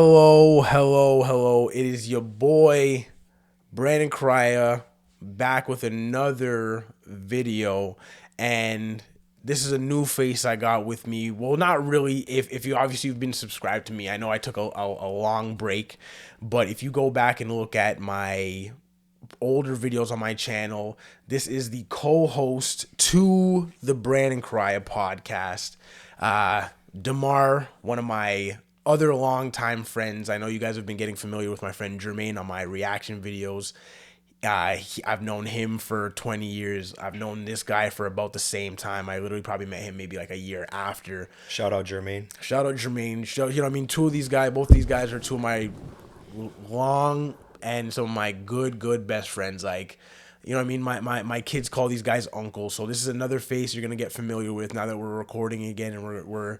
Hello, hello, hello. It is your boy, Brandon Correia, back with another video. And this is a new face I got with me. Well, not really. If you obviously you've been subscribed to me, I know I took a long break. But if you go back and look at my older videos on my channel, this is the co-host to the Brandon Correia podcast. Demar, one of my other longtime friends. I know you guys have been getting familiar with my friend Jermaine on my reaction videos. I've known him for 20 years. I've known this guy for about the same time. I literally probably met him maybe like a year after. Shout out Jermaine. Shout out Jermaine. You know what I mean? Both these guys are two of my long and some of my good best friends. Like, you know what I mean? My kids call these guys uncles. So this is another face you're gonna get familiar with now that we're recording again and we're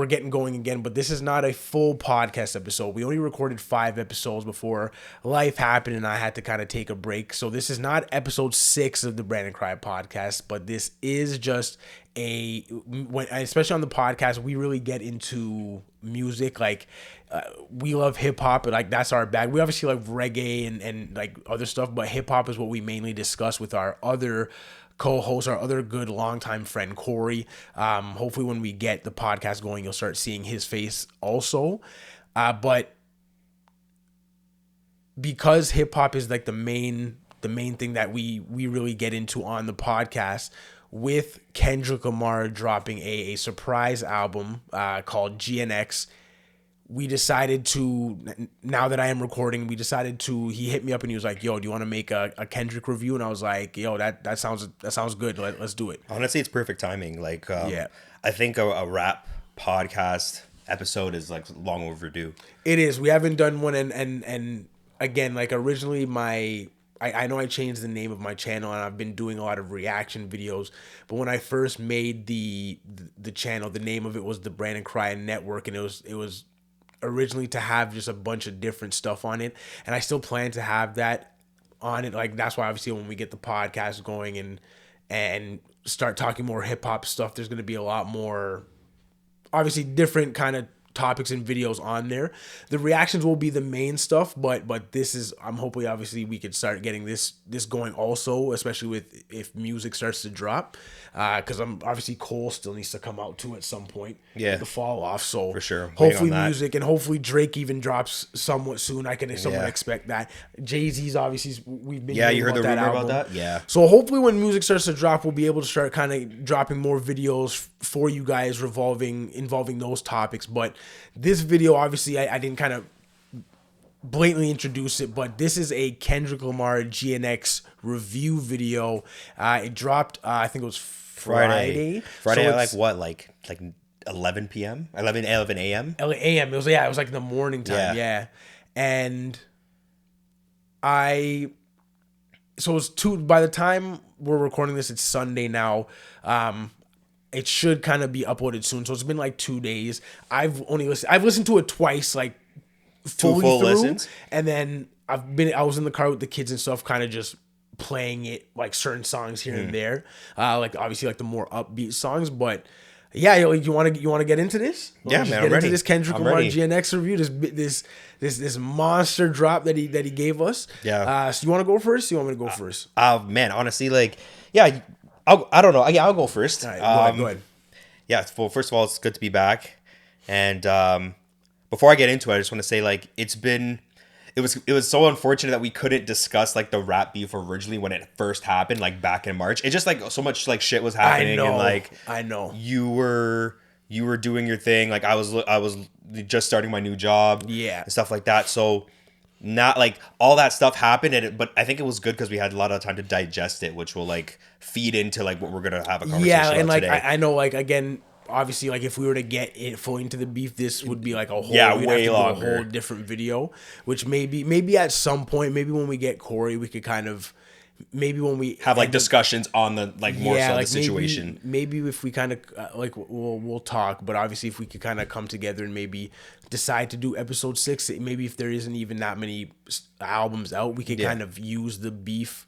getting going again. But this is not a full podcast episode. We only recorded 5 episodes before life happened and I had to kind of take a break. So this is not episode 6 of the Brandon Correia podcast, but this is just especially on the podcast, we really get into music. Like, we love hip hop, like that's our bag. We obviously like reggae and like other stuff, but hip hop is what we mainly discuss with our other co-host, our other good longtime friend Corey. Hopefully when we get the podcast going, you'll start seeing his face also. But because hip hop is like the main thing that we really get into on the podcast, with Kendrick Lamar dropping a surprise album called GNX, we decided to, now that I am recording, he hit me up and he was like, yo, do you want to make a Kendrick review? And I was like, yo, that sounds good. Let's do it. Honestly, it's perfect timing. Like, yeah, I think a rap podcast episode is like long overdue. It is. We haven't done one. And again, like originally I know I changed the name of my channel and I've been doing a lot of reaction videos, but when I first made the channel, the name of it was the Brandon Correia Network, and it was originally to have just a bunch of different stuff on it, and I still plan to have that on it. Like, that's why obviously when we get the podcast going and start talking more hip hop stuff, there's going to be a lot more obviously different kind of topics and videos on there. The reactions will be the main stuff, but this is, I'm hoping obviously we could start getting this going also, especially with if music starts to drop, because I'm obviously Cole still needs to come out too at some point. Yeah, the fall off. So for sure, hopefully music, and hopefully Drake even drops somewhat soon. I can somewhat expect that. Jay-Z's obviously, we've been you heard the rumor album. about that. Yeah, so hopefully when music starts to drop, we'll be able to start kind of dropping more videos for you guys involving those topics. But this video, obviously, I didn't kind of blatantly introduce it, but this is a Kendrick Lamar GNX review video. It dropped, I think it was Friday. So like 11 p.m. 11 a.m. a.m. It was like the morning time. Yeah. And so it's by the time we're recording this, it's Sunday now. It should kind of be uploaded soon. So it's been like 2 days. I've listened to it twice, like fully full through, listens. and then I was in the car with the kids and stuff, kind of just playing it, like certain songs here and there, like obviously like the more upbeat songs. But yeah, you want to get into this? Yeah, man, I'm ready. Into this Kendrick Lamar GNX review, this monster drop that he gave us. Yeah. So you want to go first? You want me to go first? Man, honestly, like, yeah. I don't know. Yeah, I'll go first. All right, go ahead. Yeah, well, first of all, it's good to be back. And before I get into it, I just want to say, like, it was so unfortunate that we couldn't discuss like the rap beef originally when it first happened, like back in March. It's just like so much like shit was happening, and like I know you were doing your thing, like I was just starting my new job, and stuff like that. So not like all that stuff happened, but I think it was good because we had a lot of time to digest it, which will like feed into like what we're gonna have a conversation about and like today. I know, like, again, obviously, like if we were to get it fully into the beef, this would be like a whole way longer, a whole different video. Which maybe at some point, maybe when we get Corey, we could kind of when we have like discussions on the like more so like the situation. Maybe if we kind of like we'll talk, but obviously if we could kind of come together and maybe decide to do episode 6, maybe if there isn't even that many albums out, we could kind of use the beef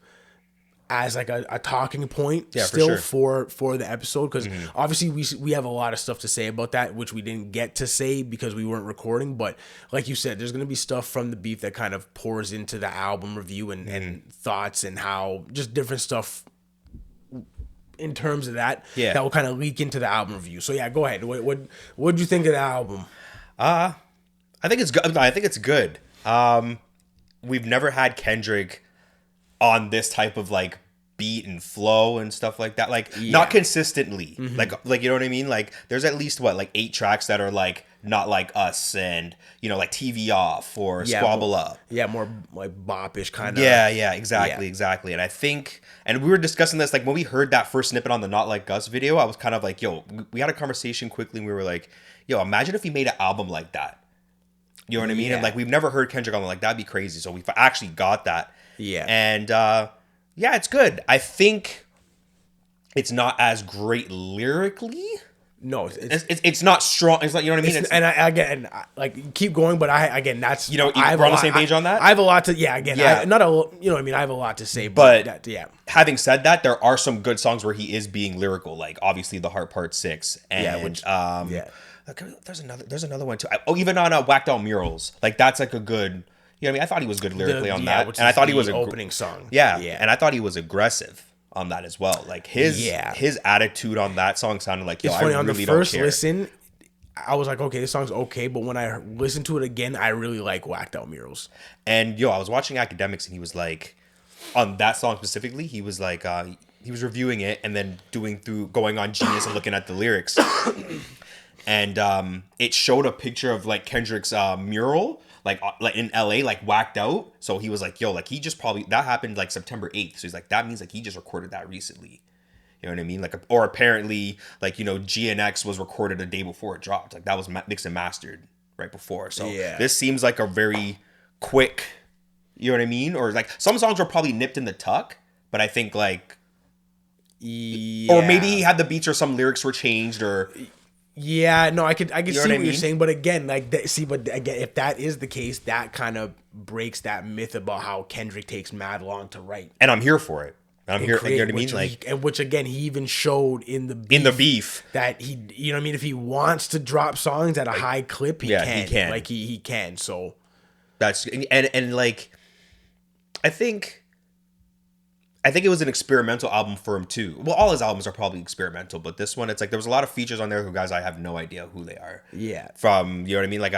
as like a talking point Yeah, still for for the episode, because obviously we have a lot of stuff to say about that, which we didn't get to say because we weren't recording. But like you said, there's gonna be stuff from the beef that kind of pours into the album review and thoughts and how just different stuff in terms of that that will kind of leak into the album review. So yeah, go ahead. What'd you think of the album? I think it's good. I think it's good. We've never had Kendrick on this type of like beat and flow and stuff like that. Like not consistently. Like you know what I mean? Like there's at least like 8 tracks that are like not like us, and you know, like TV Off or Squabble Up. Yeah, more like bop-ish kind of. Yeah, exactly. And I think, and we were discussing this, like when we heard that first snippet on the Not Like Us video, I was kind of like, yo, we had a conversation quickly and we were like, yo, imagine if he made an album like that. You know what I mean? And like we've never heard Kendrick on like, that'd be crazy. So we've actually got that. Yeah. And yeah, it's good. I think it's not as great lyrically. No, it's not strong. It's like, you know what I mean? And I again, like keep going, but that's, you know, we're on the same page on that. I have a lot to I have a lot to say, but having said that, there are some good songs where he is being lyrical, like obviously the Heart Part 6 and there's another one too. Even on Whacked Out Murals, like that's like a good. You know what I mean? I thought he was good lyrically on that, and I thought he was opening song. Yeah, and I thought he was aggressive on that as well. Like his attitude on that song sounded like, yo, it's funny, I really on the first listen, I was like, okay, this song's okay, but when I listened to it again, I really like Whacked Out Murals. And yo, I was watching Academics, and he was like, on that song specifically, he was like, he was reviewing it and then going on Genius and looking at the lyrics, and it showed a picture of like Kendrick's mural. Like in LA, like whacked out. So he was like, yo, like he just probably, that happened like September 8th. So he's like, that means like he just recorded that recently. You know what I mean? Like, or apparently like, you know, GNX was recorded a day before it dropped. Like that was mixed and mastered right before. So this seems like a very quick, you know what I mean? Or like some songs were probably nipped in the tuck, but I think like, or maybe he had the beats or some lyrics were changed or... Yeah, no, I could see what you're saying, but again, like, but again, if that is the case, that kind of breaks that myth about how Kendrick takes mad long to write. And I'm here for it. I'm here, you know what I mean? Like, and which again, he even showed in the beef that he, you know what I mean? If he wants to drop songs at a high clip, he can. Like he can. So that's and like, I think it was an experimental album for him too. Well, all his albums are probably experimental, but this one, it's like there was a lot of features on there who guys I have no idea who they are. Yeah. From, you know what I mean? Like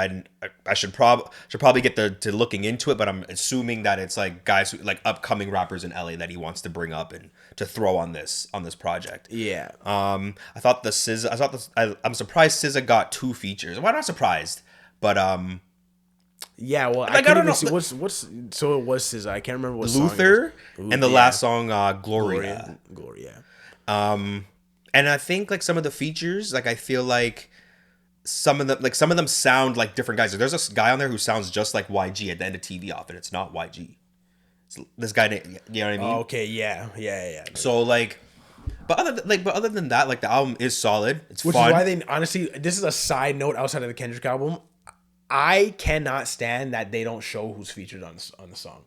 I should probably get to looking into it, but I'm assuming that it's like guys who, like upcoming rappers in LA that he wants to bring up and to throw on this project. Yeah. I thought I'm surprised SZA got 2 features. Well, I'm not surprised, but yeah, well, like, I don't know. What's so it was SZA. I can't remember what Luther song and the last song, Gloria. And I think like some of the features, like I feel like some of them sound like different guys. Like, there's a guy on there who sounds just like YG at the end of TV Off, and it's not YG. It's this guy, you know what I mean? Okay, yeah. So like, but other than that, like the album is solid. It's which fun. is why they honestly. This is a side note outside of the Kendrick album. I cannot stand that they don't show who's featured on the song.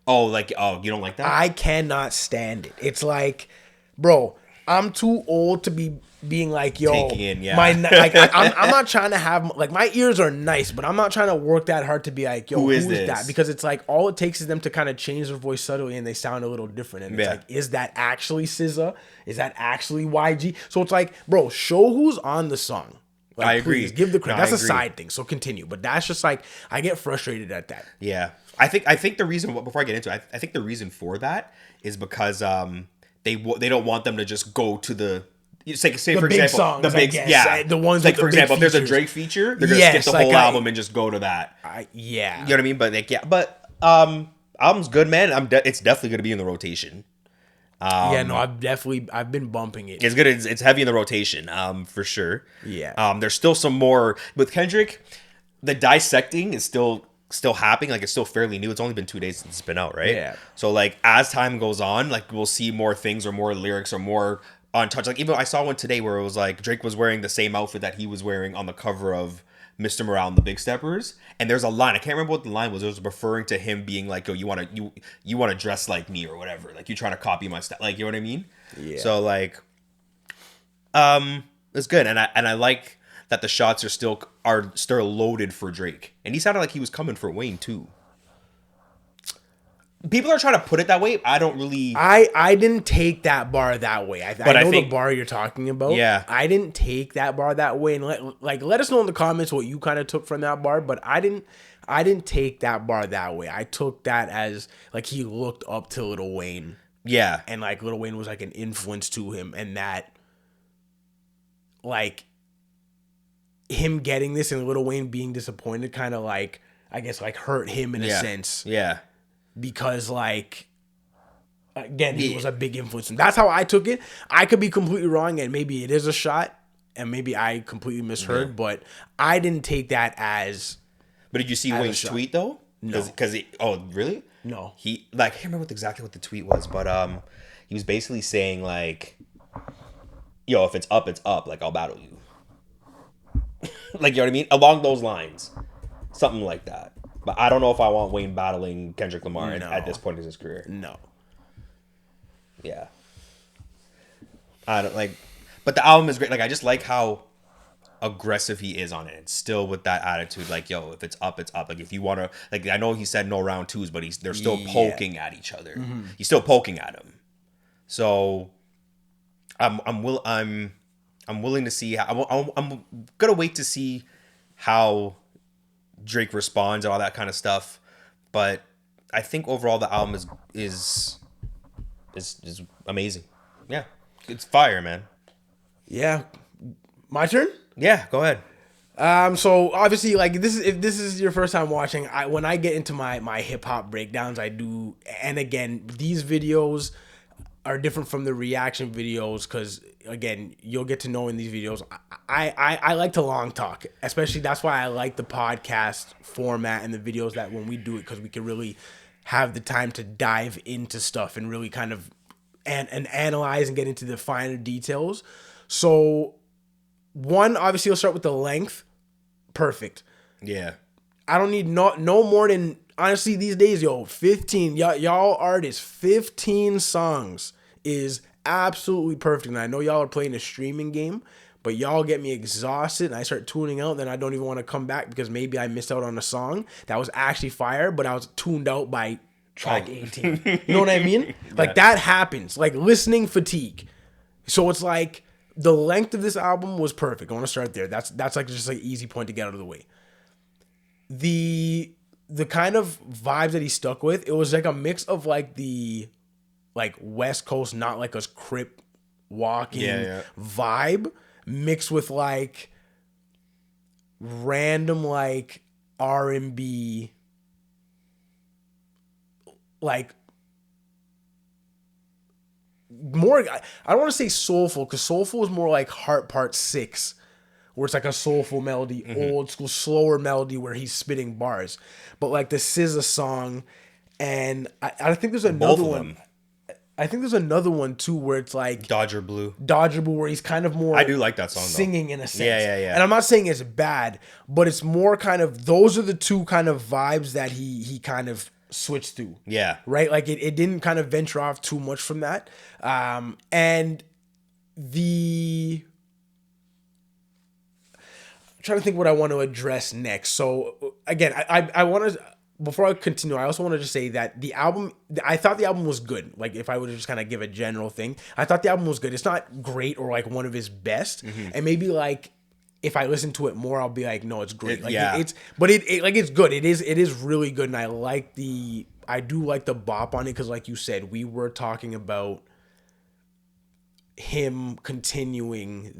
Oh, you don't like that? I cannot stand it. It's like, bro, I'm too old to be being like, yo, taking in, yeah. I'm not trying to have, like, my ears are nice, but I'm not trying to work that hard to be like, yo, who is that? Because it's like, all it takes is them to kind of change their voice subtly and they sound a little different. And it's like, is that actually SZA? Is that actually YG? So it's like, bro, show who's on the song. Like, I agree. Please, give the credit. That's a side thing. So continue. But that's just like, I get frustrated at that. Yeah. I think the reason, before I get into it, I think the reason for that is because they don't want them to just go to the, say for example, songs, the big, the ones like, with for the example, if there's a features. Drake feature, they're gonna skip the whole album and just go to that. You know what I mean? But like, but album's good, man. It's definitely gonna be in the rotation. I've been bumping it. It's good. It's heavy in the rotation, for sure. Yeah. There's still some more with Kendrick. The dissecting is still happening. Like, it's still fairly new. It's only been 2 days since it's been out, right? Yeah. So like as time goes on, like we'll see more things or more lyrics or more on touch. Like even I saw one today where it was like Drake was wearing the same outfit that he was wearing on the cover of Mr. Morale and the Big Steppers, and there's a line, I can't remember what the line was. It was referring to him being like, "Yo, you want to dress like me or whatever, like you're trying to copy my style," like, you know what I mean? Yeah. So like, it's good, and I like that the shots are still loaded for Drake, and he sounded like he was coming for Wayne too. People are trying to put it that way. I don't really. I didn't take that bar that way. I know the bar you're talking about. Yeah. I didn't take that bar that way, and let us know in the comments what you kind of took from that bar. But I didn't take that bar that way. I took that as like he looked up to Lil Wayne. Yeah. And like Lil Wayne was like an influence to him, and that like him getting this and Lil Wayne being disappointed kind of like, I guess, like hurt him in a sense. Yeah. Because like, again, he was a big influence. And that's how I took it. I could be completely wrong, and maybe it is a shot, and maybe I completely misheard, but I didn't take that as. But did you see Wayne's tweet though? No. Because oh, really? No. He like, I can't remember exactly what the tweet was, but he was basically saying like, "Yo, if it's up, like I'll battle you." Like, you know what I mean? Along those lines, something like that. But I don't know if I want Wayne battling Kendrick Lamar at this point in his career. No. Yeah. I don't like, but the album is great. Like, I just like how aggressive he is on it. It's still with that attitude, like, yo, if it's up, it's up. Like, if you want to, like, I know he said no round twos, but they're still poking at each other. Mm-hmm. He's still poking at him. So, I'm willing to see how. I'm gonna wait to see how Drake responds and all that kind of stuff, but I think overall the album is amazing. Yeah, it's fire, man. Yeah, my turn. Yeah, go ahead. So obviously, like, if this is your first time watching, when I get into my hip hop breakdowns, I do, and again, these videos are different from the reaction videos because, again, you'll get to know in these videos. I like to long talk, especially that's why I like the podcast format and the videos that when we do it, because we can really have the time to dive into stuff and really kind of and analyze and get into the finer details. So one, obviously, we'll start with the length. Perfect. Yeah. I don't need no more than, honestly, these days, 15. Y'all artists, 15 songs is absolutely perfect. And I know y'all are playing a streaming game, but y'all get me exhausted and I start tuning out. Then I don't even want to come back because maybe I missed out on a song that was actually fire, but I was tuned out by track 18. You know what I mean? Like, that happens. Like, listening fatigue. So it's like the length of this album was perfect. I want to start there. That's like just like easy point to get out of the way. The kind of vibes that he stuck with, it was like a mix of like the like West Coast, not like us Crip walking vibe, mixed with like random like R&B, like more, I don't want to say soulful, because soulful is more like Heart Part 6, where it's like a soulful melody, old school, slower melody where he's spitting bars. But like the SZA song, and I think there's another one. I think there's another one too where it's like Dodger Blue, where he's kind of more. I do like that song, singing though. In a sense. Yeah. And I'm not saying it's bad, but it's more kind of, those are the two kind of vibes that he kind of switched to. Yeah. Right? Like it didn't kind of venture off too much from that. And I'm trying to think what I want to address next. So again, I want to, before I continue, I also want to just say that the album, I thought the album was good. Like, if I would just kind of give a general thing, I thought the album was good. It's not great or like one of his best. And maybe like, if I listen to it more, I'll be like, no, it's great. Like, it's good. It is really good. And I do like the bop on it. Cause like you said, we were talking about him continuing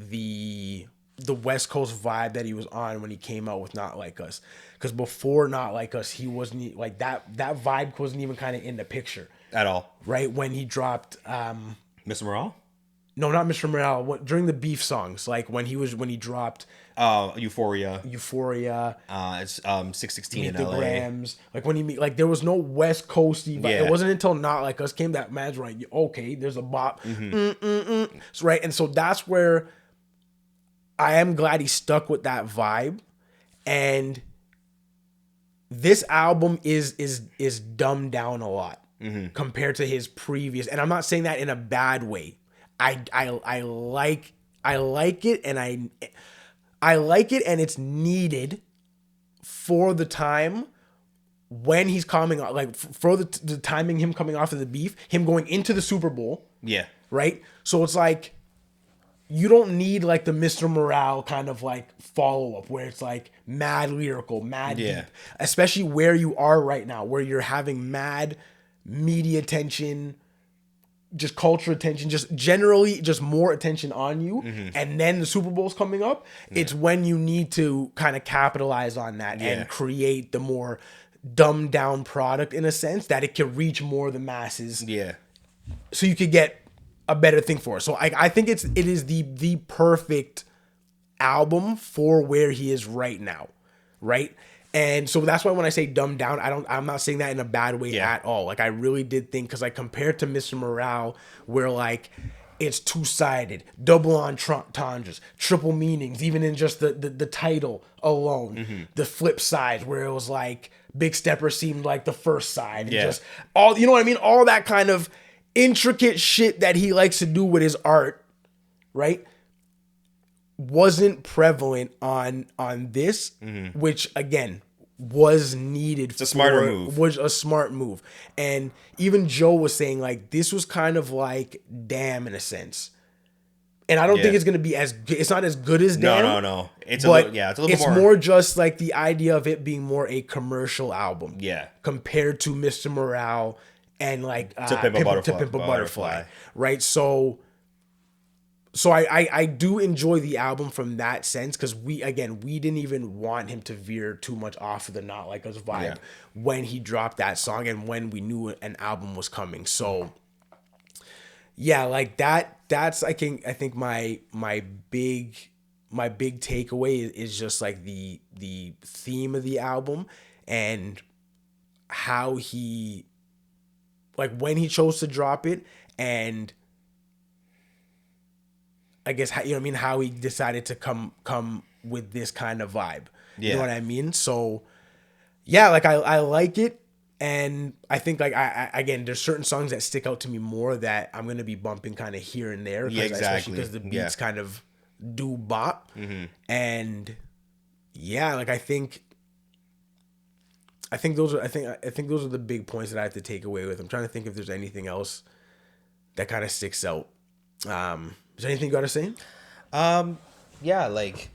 the West Coast vibe that he was on when he came out with Not Like Us. Because before Not Like Us, he wasn't like that vibe wasn't even kind of in the picture at all. Right? When he dropped Mr. Morale? No, not Mr. Morale. During the beef songs, like when he dropped Euphoria. It's 616 in LA. Grams. Like when like there was no West Coasty vibe. Yeah. It wasn't until Not Like Us came that man's right. Okay, there's a bop. So, right, and so that's where I am glad he stuck with that vibe. And this album is dumbed down a lot compared to his previous. And I'm not saying that in a bad way. I like it, and I like it, and it's needed for the time when he's coming off, like for the timing, him coming off of the beef, him going into the Super Bowl. Yeah. Right? So it's like, you don't need like the Mr. Morale kind of like follow-up where it's like mad lyrical, mad deep. Especially where you are right now, where you're having mad media attention, just culture attention, just generally just more attention on you. And then the Super Bowl's coming up. It's when you need to kind of capitalize on that and create the more dumbed down product, in a sense, that it can reach more of the masses. Yeah. So you could get a better thing for it. So I think it is the perfect album for where he is right now. Right? And so that's why when I say dumbed down, I'm not saying that in a bad way at all. Like, I really did think, because like compared to Mr. Morale, where like it's two-sided, double entendres, triple meanings, even in just the title alone, the flip side where it was like Big Stepper seemed like the first side, and just all, you know what I mean? All that kind of intricate shit that he likes to do with his art, right? Wasn't prevalent on this, which again was needed. It's a smarter move. Was a smart move. And even Joe was saying like this was kind of like Damn in a sense. And I don't think it's gonna be as good. It's not as good as Damn. No. It's a little, it's a little bit more just like the idea of it being more a commercial album. Yeah. Compared to Mr. Morale and like To Pimp a Butterfly. Right. So I do enjoy the album from that sense, because we didn't even want him to veer too much off of the Not Like Us vibe when he dropped that song and when we knew an album was coming. So yeah, like that's I think my big takeaway is just like the theme of the album and how he, like, when he chose to drop it, and I guess how, you know what I mean, how he decided to come with this kind of vibe. You know what I mean? So yeah, like I like it, and I think like I again, there's certain songs that stick out to me more that I'm gonna be bumping kind of here and there. Yeah, exactly. Especially because the beats kind of do bop, and yeah, like I think those are the big points that I have to take away with. I'm trying to think if there's anything else that kind of sticks out. Is there anything you got to say? Yeah, like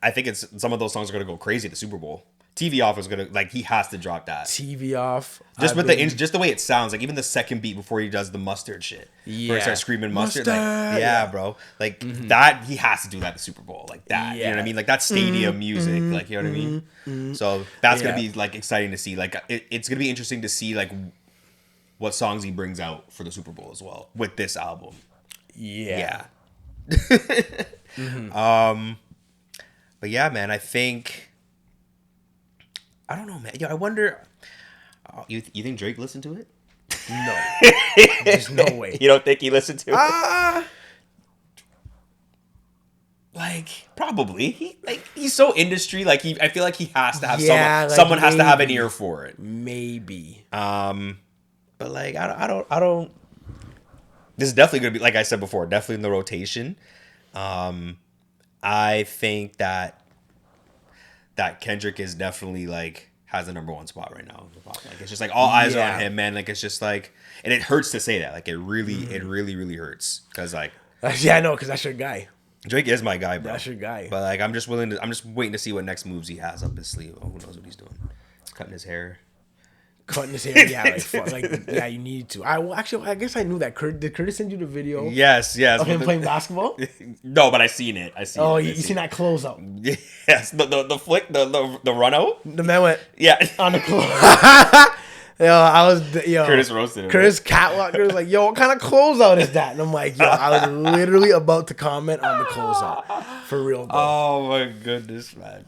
I think it's some of those songs are gonna go crazy at the Super Bowl. TV Off is gonna, like, he has to drop that. TV Off, just the way it sounds, like even the second beat before he does the mustard shit, where he starts screaming mustard. Like, bro, like that, he has to do that at the Super Bowl, like that. You know what I mean? Like that stadium music, like, you know what I mean? So that's gonna be like exciting to see. Like it's gonna be interesting to see like what songs he brings out for the Super Bowl as well with this album. Yeah. But yeah, man, I think, I don't know, man. Yo, I wonder, you think Drake listened to it? No. There's no way. You don't think he listened to it? Like, probably. He's so industry. Like, I feel like he has to have someone has to have an ear for it. Maybe. But like, I don't. This is definitely gonna be, like I said before, definitely in the rotation. I think that Kendrick is definitely like has the number one spot right now. Like, it's just like all eyes are on him, man. Like, it's just like, and it hurts to say that. Like, it really hurts, because like, yeah, I know, because that's your guy. Drake is my guy, bro. That's your guy. But like, I'm just waiting to see what next moves he has up his sleeve. Oh, who knows what he's doing? Cutting his hair. Yeah, you need to. I guess I knew that. Did Curtis send you the video? Yes. Of him playing basketball? No, but I seen it. You seen that closeout? Yes, the flick, the run out. The man went on the close. Curtis roasted him. Curtis catwalked. Curtis like, yo, what kind of closeout is that? And I'm like, yo, I was literally about to comment on the closeout, for real, though. Oh my goodness, man.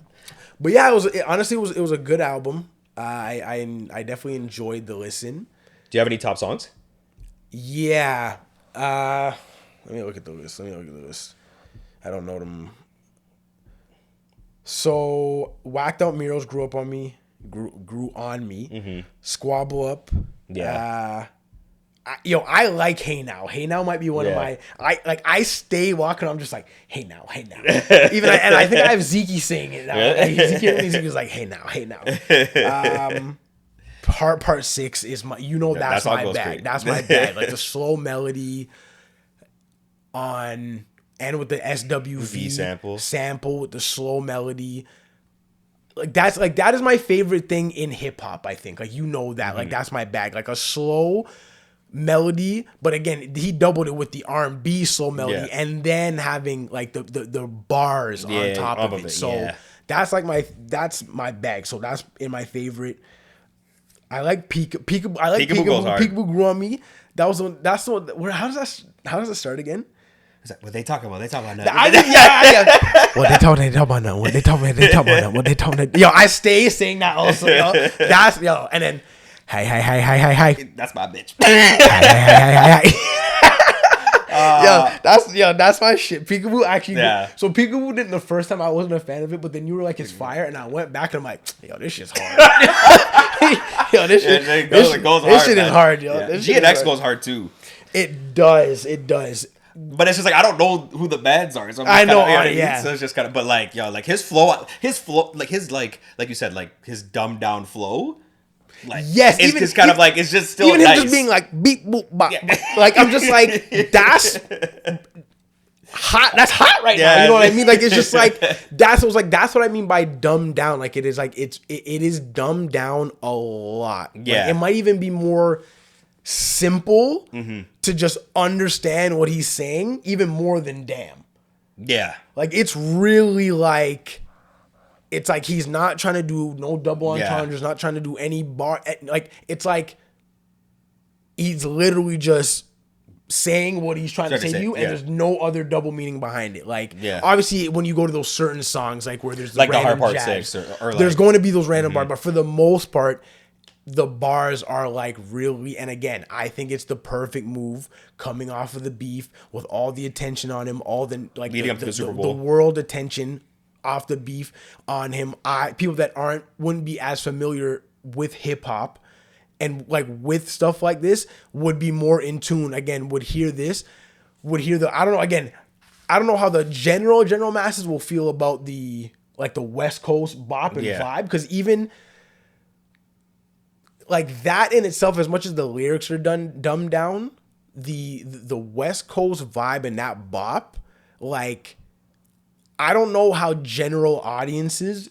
But yeah, honestly, it was a good album. I definitely enjoyed the listen. Do you have any top songs? Yeah. Let me look at the list. I don't know them. So Whacked Out Murals grew on me. Squabble Up. Yeah. I like Hey Now. Hey Now might be one of my. I stay walking. I'm just like Hey Now, Hey Now. And I think I have Zeke saying it now. Zeke is like Hey Now, Hey Now. Part 6 is my. That's my bag. Great. That's my bag. Like the slow melody on and with the SWV sample with the slow melody. That is my favorite thing in hip hop. I think that like that's my bag. Like a slow melody, but again he doubled it with the R&B slow melody and then having like the bars on top of it. So that's my bag. So that's in my favorite. I like Peekaboo. I like Peekaboo. Peekaboo grew on me. That's the one. How does that start again? What they talk about? They talk about nothing. What they talk about now? What they talk about? What they talk about? Yo, I stay saying that also. Yo, and then hi. That's my bitch. Hi. That's my shit. Peekaboo actually. Yeah. So Peekaboo did the first time I wasn't a fan of it, but then you were like, it's fire, and I went back and I'm like, yo, this shit's hard. This shit is hard, yo. Yeah. GNX goes hard too. It does. But it's just like I don't know who the bands are. So I know. So it's just kind of, but like his flow, like his like you said, like his dumbed down flow. Like yes, it's just kind of like it's just still even nice. Him just being like beep boop bop. Yeah. Like I'm just like that's hot. That's hot right now. You know what I mean? Like it's just like that's what I mean by dumbed down. Like it is like it is dumbed down a lot. Yeah, like, it might even be more simple to just understand what he's saying, even more than damn. Yeah, like it's really like. It's like he's not trying to do no double entendres, not trying to do any bar. Like it's like he's literally just saying what he's trying to say to you, and there's no other double meaning behind it. Like obviously, when you go to those certain songs, like where there's the random Hard Part jabs, 6, or like, there's going to be those random bars, but for the most part, the bars are like really. And again, I think it's the perfect move coming off of the beef with all the attention on him, all the like leading up to the Super Bowl, the world attention off the beef on him. People that wouldn't be as familiar with hip hop and like with stuff like this would be more in tune. Again, would hear the I don't know. Again, I don't know how the general masses will feel about the like the West Coast bop and vibe, because even like that in itself, as much as the lyrics are dumbed down, the West Coast vibe and that bop, like. I don't know how general audiences,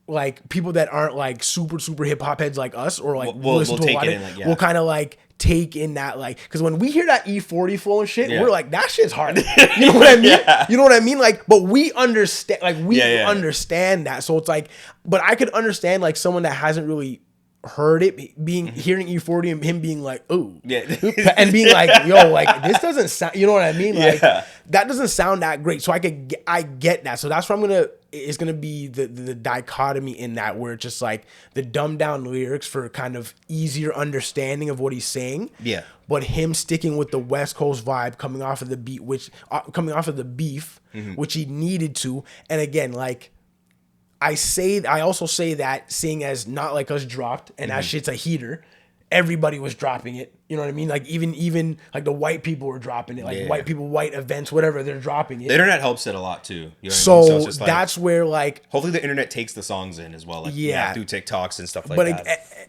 like people that aren't like super hip hop heads like us, or like we'll take it in, will kind of like take in that, like, because when we hear that E40 flow and shit, we're like, that shit's hard. You know what I mean? You know what I mean? Like, but we understand, like understand that. So it's like, but I could understand like someone that hasn't really heard it hearing E40 and him being like, oh, and being like, yo, like this doesn't sound, you know what I mean? Like that doesn't sound that great. So I get that. So that's where it's gonna be the dichotomy in that, where it's just like the dumbed down lyrics for kind of easier understanding of what he's saying. Yeah. But him sticking with the West Coast vibe coming off of the beat, coming off of the beef, which he needed to. And again, like, I also say that seeing as Not Like Us dropped, and that shit's a heater, everybody was dropping it. You know what I mean? Like even like the white people were dropping it. Like white people, white events, whatever, they're dropping it. The internet helps it a lot too. You know so what I mean? So it's just like, that's where like hopefully the internet takes the songs in as well. Like through TikToks and stuff like that.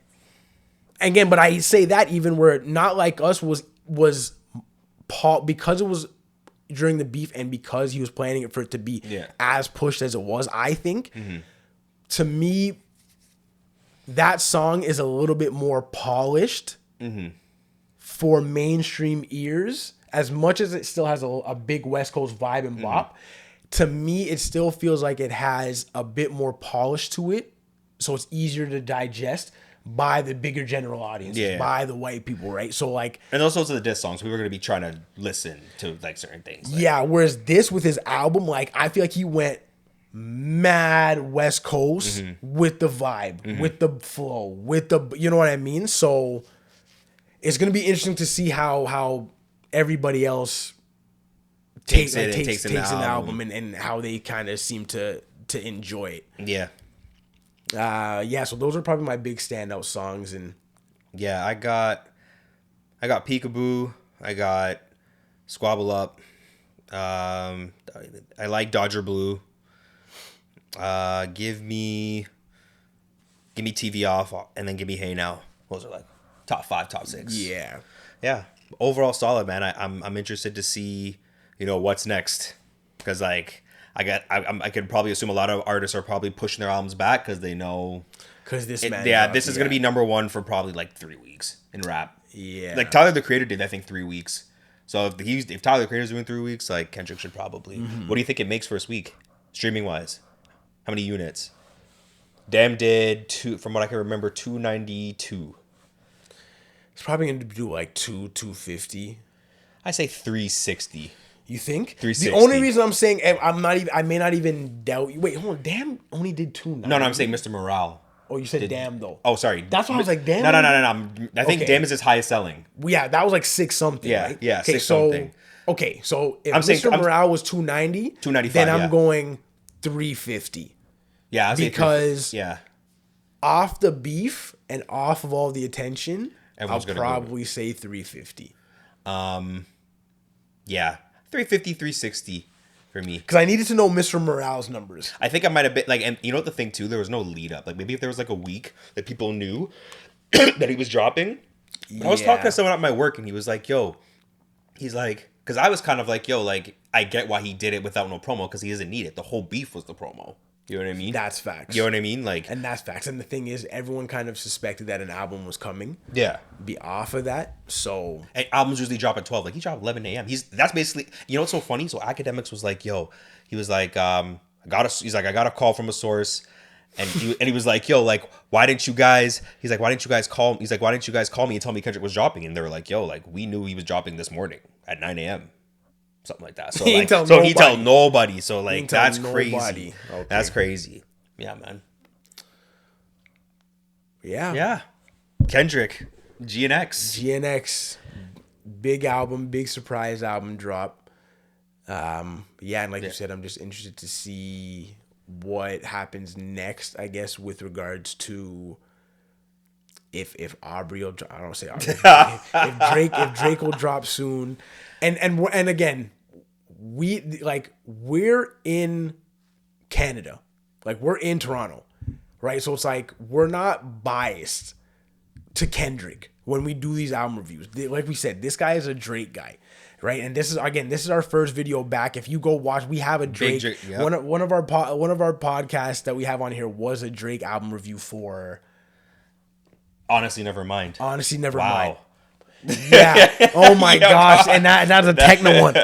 Again, but I say that even where Not Like Us was because it was during the beef, and because he was planning it for it to be as pushed as it was, I think, to me, that song is a little bit more polished for mainstream ears. As much as it still has a big West Coast vibe and bop, to me, it still feels like it has a bit more polish to it, so it's easier to digest by the bigger general audience, by the white people, right? So like, and those are the diss songs we were going to be trying to listen to, like certain things. Like, whereas this with his album, like I feel like he went mad West Coast with the vibe, with the flow, with the, you know what I mean? So it's going to be interesting to see how everybody else takes an album and how they kind of seem to to enjoy it. Yeah. Yeah, so those are probably my big standout songs. And yeah, I got Peekaboo, I got Squabble Up, I like Dodger Blue. Give me TV Off, and then give me Hey Now. Those are like top 5, top 6. Yeah. Overall solid, man. I'm interested to see, what's next, because like I could probably assume a lot of artists are probably pushing their albums back because they know. Because this is gonna be number 1 for probably like 3 weeks in rap. Yeah. Like Tyler the Creator did, I think 3 weeks. So if Tyler the Creator's doing 3 weeks, like Kendrick should probably. What do you think it makes first week, streaming wise? How many units? Damn did from what I can remember, 292. It's probably going to do like 250. I say 360. You think? 360. The only reason I'm saying I may not even doubt you. Wait, hold on. Damn only did 290. No, I'm saying Mr. Morale. Oh, you said Damn though. Oh, sorry. That's why I was like, Damn. No. I think Okay. Damn is his highest selling. Yeah, that was like 6 something. Yeah, right? yeah, Okay, 6 so, something. Okay, so if I'm saying- Mr. Morale was 290, 295, then I'm yeah. going 350. Yeah, I'll say Because- 350. Yeah. Off the beef and off of all the attention, Everyone's I'll gonna go probably say 350. Yeah. 350, 360 for me. Because I needed to know Mr. Morale's numbers. I think I might have been like, and you know what the thing too? There was no lead up. Like maybe if there was like a week that people knew that he was dropping. I was talking to someone at my work and he was like, yo, he's like, because I was kind of like, yo, like I get why he did it without no promo because he doesn't need it. The whole beef was the promo. You know what I mean? That's facts. You know what I mean? Like, And that's facts. And the thing is, everyone kind of suspected that an album was coming. yeah. Be off of that. So And albums usually drop at 12. Like he dropped 11 a.m. That's basically, what's so funny? So Academics was like, yo, he was like, I got a call from a source. And he was like, yo, like, why didn't you guys call me and tell me Kendrick was dropping? And they were like, yo, like, we knew he was dropping this morning at 9 a.m. Something like that. So He like, tell he tell nobody. So He like, tell that's nobody. crazy. Okay. That's crazy. Yeah, man. yeah. Yeah. Kendrick, GNX. GNX, big album, big surprise album drop. Yeah, and like you said, I'm just interested to see what happens next, I guess, with regards to if Aubrey will, I don't say Aubrey, if Drake will drop soon, and again, we're in Canada, like we're in Toronto, right? So it's like we're not biased to Kendrick when we do these album reviews. Like we said, this guy is a Drake guy, right? And this is our first video back. If you go watch, we have a Drake. Yep. One of our podcasts that we have on here was a Drake album review for Honestly, never mind. Honestly Never Wow. Mind. Yeah. Oh my gosh. And that's a techno one.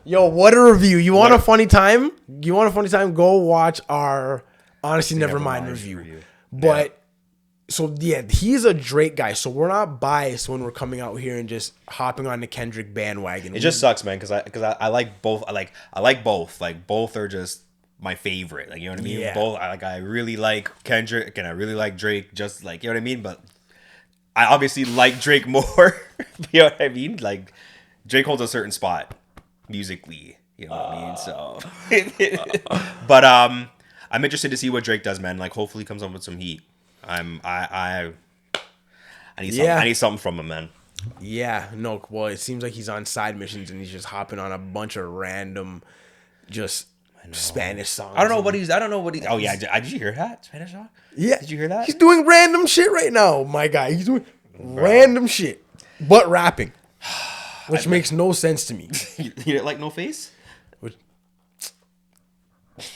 Yo, what a review. You want a funny time? Go watch our Honestly Never Mind review. But so yeah, he's a Drake guy. So we're not biased when we're coming out here and just hopping on the Kendrick bandwagon. It just sucks, man, because I like both. I like both. Like both are just my favorite. Like, you know what I mean? Yeah. Both. I really like Kendrick and I really like Drake. Just like, you know what I mean? But I obviously like Drake more. You know what I mean? Like Drake holds a certain spot musically. You know what I mean? So, but I'm interested to see what Drake does, man. Like hopefully he comes up with some heat. I need something. I need something from him, man. Yeah, no, well, it seems like he's on side missions and he's just hopping on a bunch of random just Spanish songs. I don't know what he's. Oh yeah, did you hear that Spanish song? Yeah. Did you hear that? He's doing random shit right now, my guy. He's doing random shit, but rapping, which makes no sense to me. You didn't like No Face?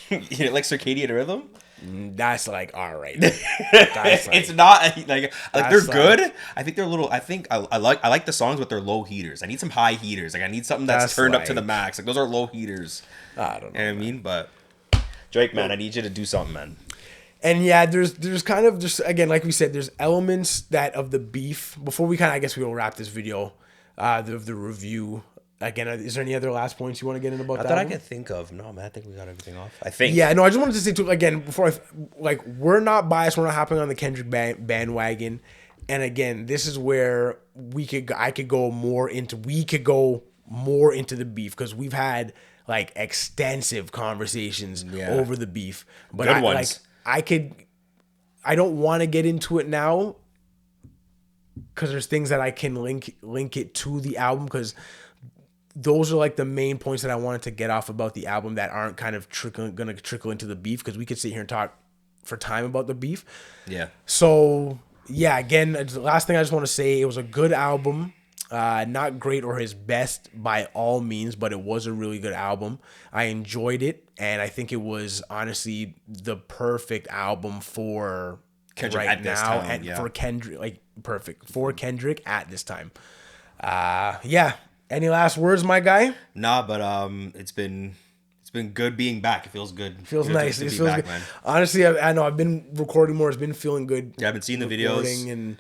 You didn't like Circadian Rhythm? That's like all right. That's like, It's not like they're like- good. I think they're a little. I think I like the songs, but they're low heaters. I need some high heaters. Like I need something that's That's turned up to the like- max. Like those are low heaters. I don't know. You know what I mean? But Drake, man, I need you to do something, man. And yeah, there's kind of just again, like we said, there's elements that of the beef. Before we kind of, I guess we will wrap this video, the review. Again, is there any other last points you want to get in about Not that? that I one? can think of. No, man, I think we got everything off. I think. Yeah, no, I just wanted to say too, again, before we're not biased, we're not hopping on the Kendrick bandwagon. And again, this is where we could go more into the beef because we've had like extensive conversations Yeah. over the beef. But Good ones. I don't want to get into it now because there's things that I can link it to the album, because those are like the main points that I wanted to get off about the album that aren't kind of gonna trickle into the beef, because we could sit here and talk for time about the beef. Yeah. So yeah, again, the last thing I just want to say, it was a good album. Not great or his best by all means, but it was a really good album. I enjoyed it, and I think it was honestly the perfect album for Kendrick right at this now, time, and yeah. for Kendrick, like perfect for Kendrick at this time. Yeah. Any last words, my guy? Nah, but it's been good being back. It feels good. Feels Good nice. to It be feels back, good. man. Honestly, I know I've been recording more. It's been feeling good. Yeah, I've been seeing the Recording videos. and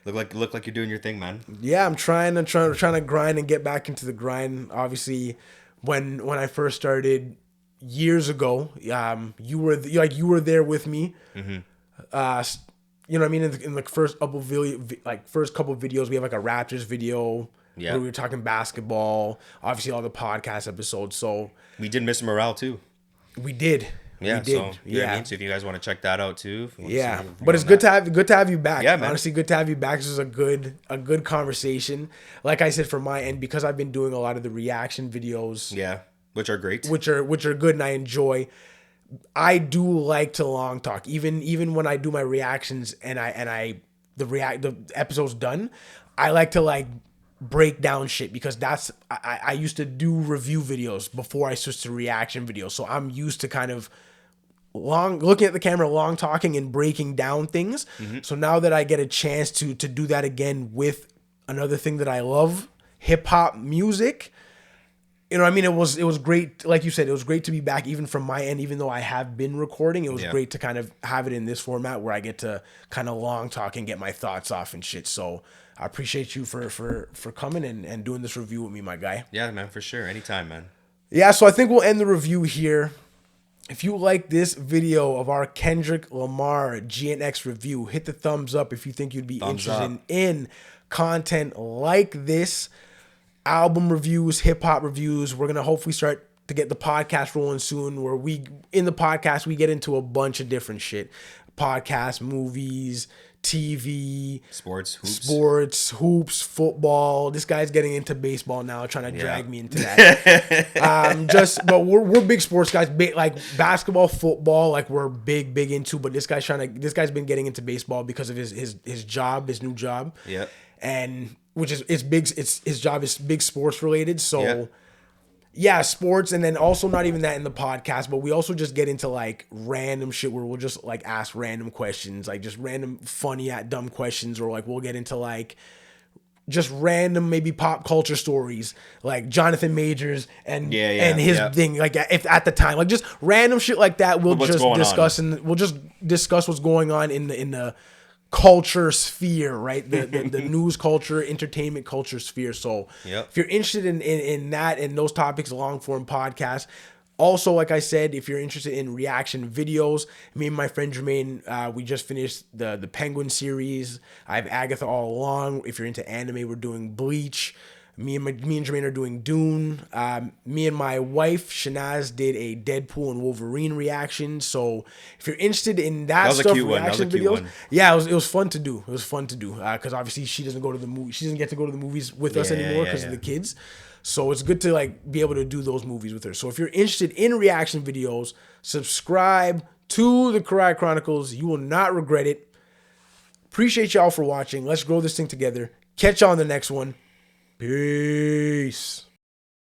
Look like you're doing your thing, man. yeah, I'm trying to grind and get back into the grind. Obviously, when I first started years ago, you were there with me. Mm-hmm. You know what I mean? In the first couple videos, we have like a Raptors video. Yeah. Where we were talking basketball. Obviously, all the podcast episodes. So We did Mr. Morale too. we did. Yeah, we did. so you know what I mean? So if you guys want to check that out too. If you want to Yeah, see a but it's review good on to have you back. Yeah, man. Honestly, good to have you back. This was a good conversation. Like I said, from my end, because I've been doing a lot of the reaction videos, that. Yeah, which are great. which are good, and I enjoy. I do like to long talk, even when I do my reactions and the episode's done. I like to like break down shit, because I used to do review videos before I switched to reaction videos, so I'm used to kind of looking at the camera, long talking and breaking down things. So now that I get a chance to do that again with another thing that I love, hip hop music, you know what I mean? It was great. Like you said, it was great to be back, even from my end, even though I have been recording. It was Yeah. great to kind of have it in this format where I get to kind of long talk and get my thoughts off and shit. So I appreciate you for coming and doing this review with me, my guy. Yeah, man, for sure. Anytime, man. Yeah, so I think we'll end the review here. If you like this video of our Kendrick Lamar GNX review, hit the thumbs up if you think you'd be Thumbs interested up. in content like this. Album reviews, hip hop reviews. We're going to hopefully start to get the podcast rolling soon, where in the podcast, we get into a bunch of different shit. Podcasts, movies, TV, Sports, hoops, football. This guy's getting into baseball now, trying to drag me into that. But we're big sports guys, like basketball, football, like we're big into. But this guy's been getting into baseball because of his new job. Yeah. And which is it's big. His job is big sports related. So. Yeah, sports, and then also not even that in the podcast, but we also just get into like random shit where we'll just like ask random questions, like just random funny dumb questions, or like we'll get into like just random maybe pop culture stories, like Jonathan Majors and his thing, like if at the time, like just random shit like that. We'll just discuss and we'll just discuss what's going on in the culture sphere, right? The news culture, entertainment culture sphere. So if you're interested in that and those topics, long form podcast. Also, like I said, if you're interested in reaction videos, me and my friend Jermaine, we just finished the Penguin series. I have Agatha all along. If you're into anime, we're doing Bleach. Me and Jermaine are doing Dune. Me and my wife Shanaz did a Deadpool and Wolverine reaction. So if you're interested in that stuff, reaction videos, yeah, it was fun to do. It was fun to do because obviously she doesn't go to the movie. She doesn't get to go to the movies with us anymore because of the kids. So it's good to like be able to do those movies with her. So if you're interested in reaction videos, subscribe to the Correia Chronicles. You will not regret it. Appreciate y'all for watching. Let's grow this thing together. Catch y'all on the next one. Peace.